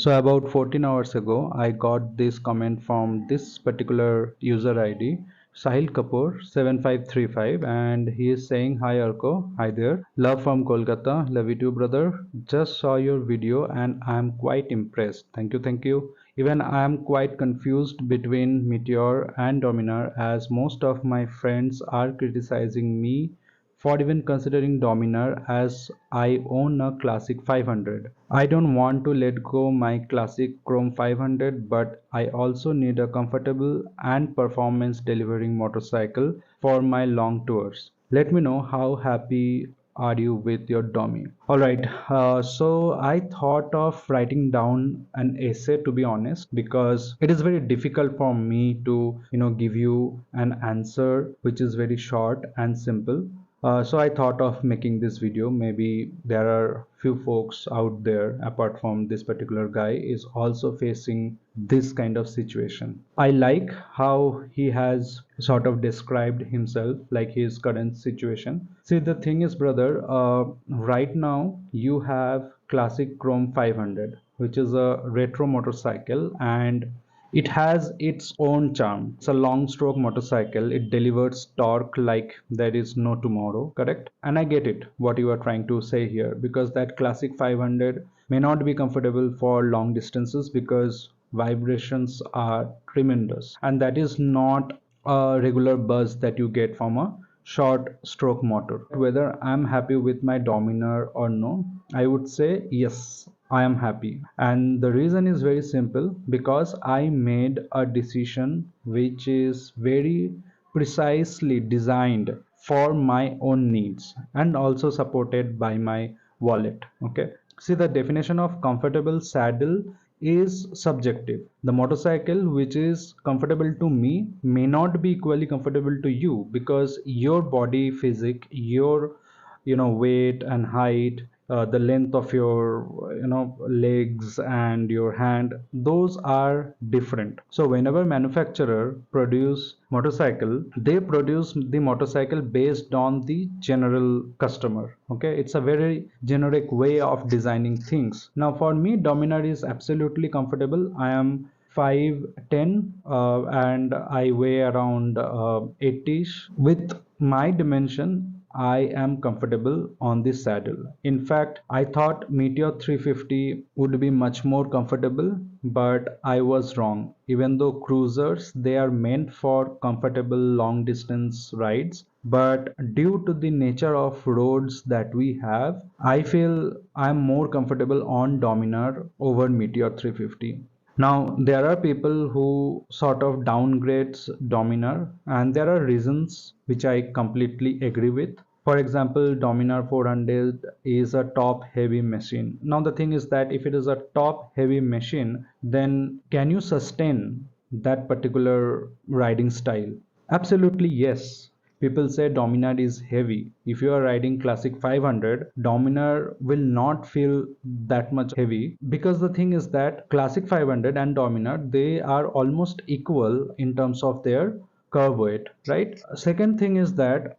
So about 14 hours ago, I got this comment from this particular user ID, Sahil Kapoor 7535, and he is saying, "Hi Arko, hi there. Love from Kolkata. Love you too, brother. Just saw your video and I am quite impressed. Thank you, thank you. Even I am quite confused between Meteor and Dominar as most of my friends are criticizing me for even considering Dominar as I own a classic 500. I don't want to let go my classic Chrome 500, but I also need a comfortable and performance delivering motorcycle for my long tours. Let me know how happy are you with your Domi. Alright, so I thought of writing down an essay, to be honest, because it is very difficult for me to give you an answer which is very short and simple. So I thought of making this video. Maybe there are few folks out there apart from this particular guy is also facing this kind of situation. I like how he has sort of described himself, like his current situation. See, the thing is, brother, right now you have classic Chrome 500, which is a retro motorcycle, and it has its own charm. It's a long stroke motorcycle. It delivers torque like there is no tomorrow, correct? And I get it, what you are trying to say here, because that classic 500 may not be comfortable for long distances because vibrations are tremendous. And that is not a regular buzz that you get from a short stroke motor. Whether I'm happy with my Dominar or no, I would say yes, I am happy. And the reason is very simple, because I made a decision which is very precisely designed for my own needs and also supported by my wallet. Okay. See, the definition of comfortable saddle is subjective. The motorcycle which is comfortable to me may not be equally comfortable to you, because your body physique, your weight and height, the length of your legs and your hand, those are different. So whenever manufacturer produce motorcycle, they produce the motorcycle based on the general customer. Okay, it's a very generic way of designing things. Now for me, Dominar is absolutely comfortable. I am 5'10", and I weigh around 80ish. With my dimension, I am comfortable on this saddle. In fact, I thought Meteor 350 would be much more comfortable, but I was wrong. Even though cruisers, they are meant for comfortable long distance rides, but due to the nature of roads that we have, I feel I'm more comfortable on Dominar over Meteor 350. Now, there are people who sort of downgrades Dominar, and there are reasons which I completely agree with. For example, Dominar 400 is a top heavy machine. Now, the thing is that if it is a top heavy machine, then can you sustain that particular riding style? Absolutely yes. People say Dominar is heavy. If you are riding classic 500, Dominar will not feel that much heavy, because the thing is that classic 500 and Dominar, they are almost equal in terms of their curve weight, right? Second thing is that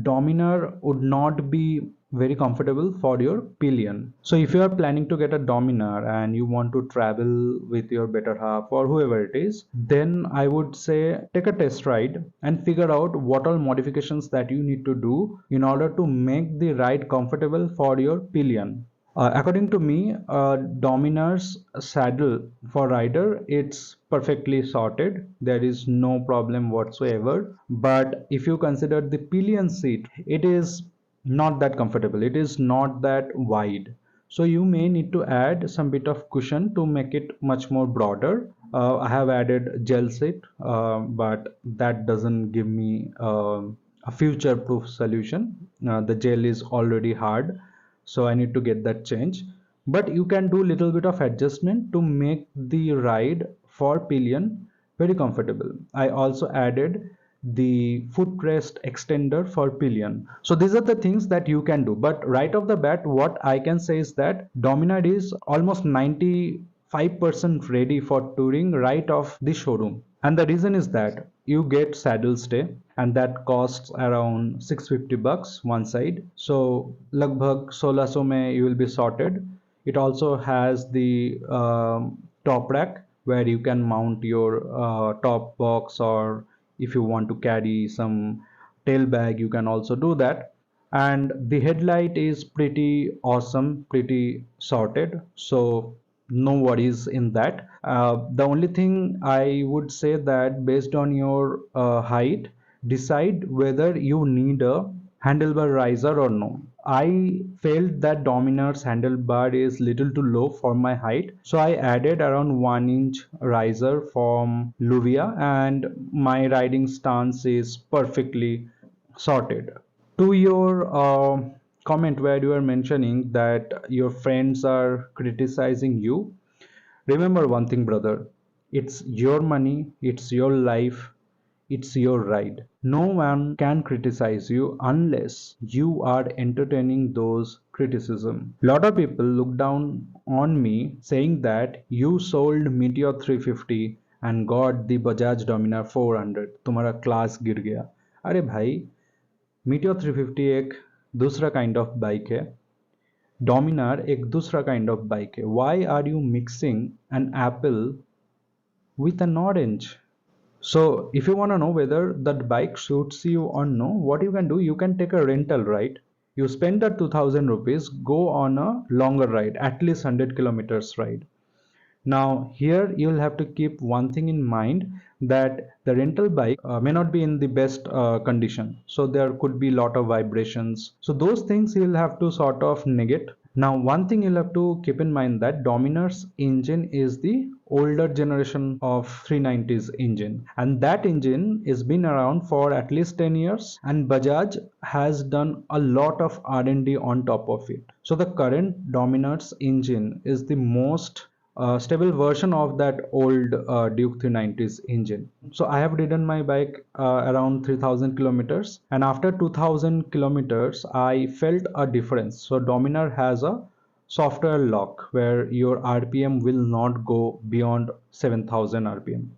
Dominar would not be very comfortable for your pillion. So if you are planning to get a Dominar and you want to travel with your better half or whoever it is, then I would say take a test ride and figure out what all modifications that you need to do in order to make the ride comfortable for your pillion. According to me, Dominar's saddle for rider, it's perfectly sorted. There is no problem whatsoever. But if you consider the pillion seat, it is not that comfortable. It is not that wide. So you may need to add some bit of cushion to make it much more broader. I have added gel seat, but that doesn't give me a future-proof solution. The gel is already hard, so I need to get that change. But you can do little bit of adjustment to make the ride for pillion very comfortable. I also added the footrest extender for pillion. So these are the things that you can do. But right off the bat, what I can say is that Dominar is almost 95% ready for touring right off the showroom. And the reason is that you get saddle stay, and that costs around 650 bucks one side. So lagbhag 1600 mein you will be sorted. It also has the top rack where you can mount your top box, or if you want to carry some tail bag you can also do that. And the headlight is pretty awesome, pretty sorted, so no worries in that. The only thing I would say that based on your height, decide whether you need a handlebar riser or no. I felt that Dominar's handlebar is little too low for my height, so I added around 1 inch riser from Luvia, and my riding stance is perfectly sorted. To your comment where you are mentioning that your friends are criticizing you, remember one thing, brother. It's your money, it's your life, it's your ride. No one can criticize you unless you are entertaining those criticism. Lot of people look down on me saying that you sold Meteor 350 and got the Bajaj Dominar 400. तुम्हारा class गिर गया. अरे भाई, meteor 350 एक दूसरा kind of bike है, डोमिनार एक दूसरा काइंड ऑफ बाइक है. Why are you mixing an apple with an orange? So if you want to know whether that bike suits you or no, what you can do, you can take a rental, right? You spend that 2000 rupees, go on a longer ride, at least 100 kilometers ride. Now, here you'll have to keep one thing in mind, that the rental bike may not be in the best condition. So there could be a lot of vibrations. So those things you'll have to sort of negate. Now, one thing you'll have to keep in mind that Dominar's engine is the older generation of 390's engine, and that engine is been around for at least 10 years, and Bajaj has done a lot of R&D on top of it. So the current Dominar's engine is the most stable version of that old Duke 390's engine. So I have ridden my bike around 3000 kilometers, and after 2000 kilometers I felt a difference. So Dominar has a software lock where your RPM will not go beyond 7000 RPM.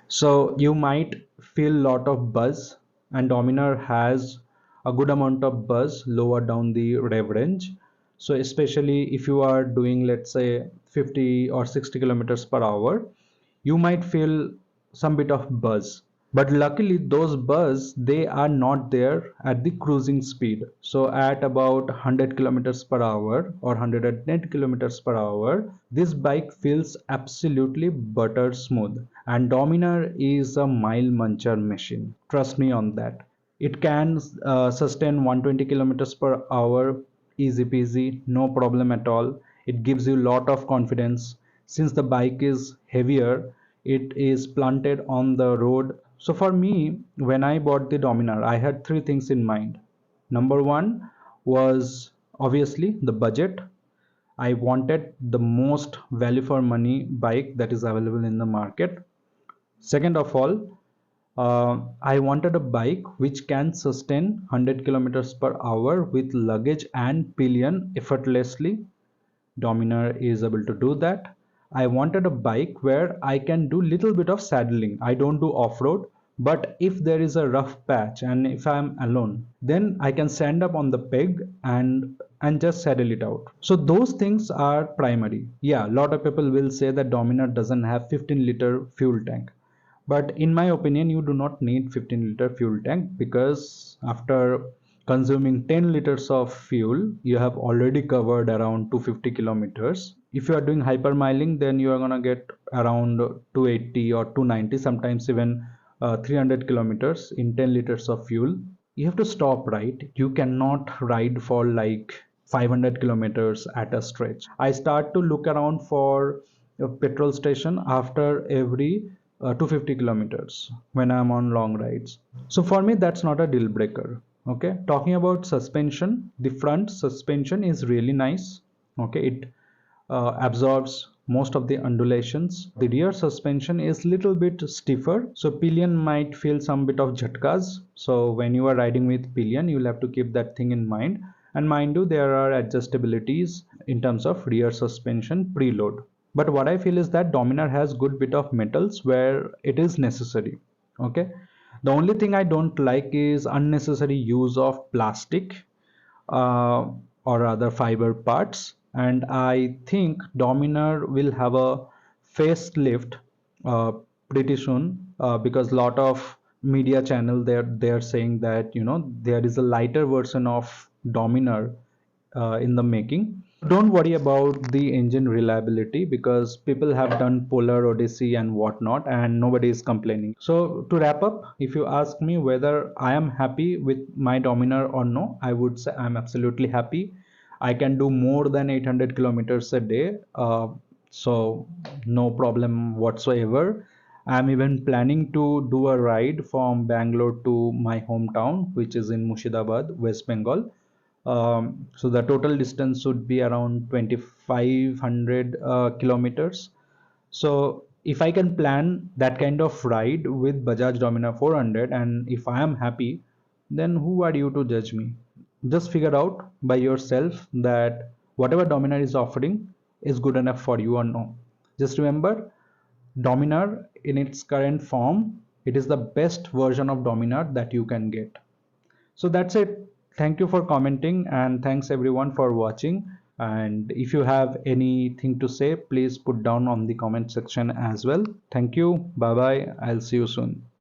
So you might feel lot of buzz, and Dominar has a good amount of buzz lower down the rev range. So especially if you are doing, let's say, 50 or 60 kilometers per hour, you might feel some bit of buzz. But luckily those buzz, they are not there at the cruising speed. So at about 100 kilometers per hour or 110 kilometers per hour, this bike feels absolutely butter smooth. And Dominar is a mile muncher machine. Trust me on that. It can sustain 120 kilometers per hour easy peasy, no problem at all. It gives you lot of confidence. Since the bike is heavier, it is planted on the road. So for me, when I bought the Dominar, I had three things in mind. Number one was obviously the budget. I wanted the most value for money bike that is available in the market. Second of all, I wanted a bike which can sustain 100 kilometers per hour with luggage and pillion effortlessly. Dominar is able to do that. I wanted a bike where I can do little bit of saddling. I don't do off-road, but if there is a rough patch and if I'm alone, then I can stand up on the peg and just saddle it out. So those things are primary. Yeah, a lot of people will say that Dominar doesn't have 15-liter fuel tank. But in my opinion, you do not need 15-liter fuel tank, because after consuming 10 liters of fuel, you have already covered around 250 kilometers. If you are doing hypermiling, then you are gonna get around 280 or 290, sometimes even 300 kilometers in 10 liters of fuel. You have to stop, right? You cannot ride for like 500 kilometers at a stretch. I start to look around for a petrol station after every 250 kilometers when I'm on long rides. So for me, that's not a deal breaker. Okay, talking about suspension, the front suspension is really nice. Okay, it absorbs most of the undulations. The rear suspension is little bit stiffer, so pillion might feel some bit of jhatkas. So when you are riding with pillion, you'll have to keep that thing in mind. And mind you, there are adjustabilities in terms of rear suspension preload. But what I feel is that Dominar has good bit of metals where it is necessary. Okay, the only thing I don't like is unnecessary use of plastic, uh, or other fiber parts, and I think Dominar will have a facelift uh, pretty soon, because lot of media channel they're saying that there is a lighter version of Dominar in the making. Don't worry about the engine reliability, because people have done Polar, Odyssey and whatnot, and nobody is complaining. So to wrap up, if you ask me whether I am happy with my Dominar or no, I would say I'm absolutely happy. I can do more than 800 kilometers a day, so no problem whatsoever. I'm even planning to do a ride from Bangalore to my hometown, which is in Murshidabad, West Bengal. So the total distance should be around 2500 kilometers. So if I can plan that kind of ride with Bajaj Dominar 400, and if I am happy, then who are you to judge me? Just figure out by yourself that whatever Dominar is offering is good enough for you or no. Just remember, Dominar in its current form, it is the best version of Dominar that you can get. So that's it. Thank you for commenting, and thanks everyone for watching. And if you have anything to say, please put down on the comment section as well. Thank you. Bye bye. I'll see you soon.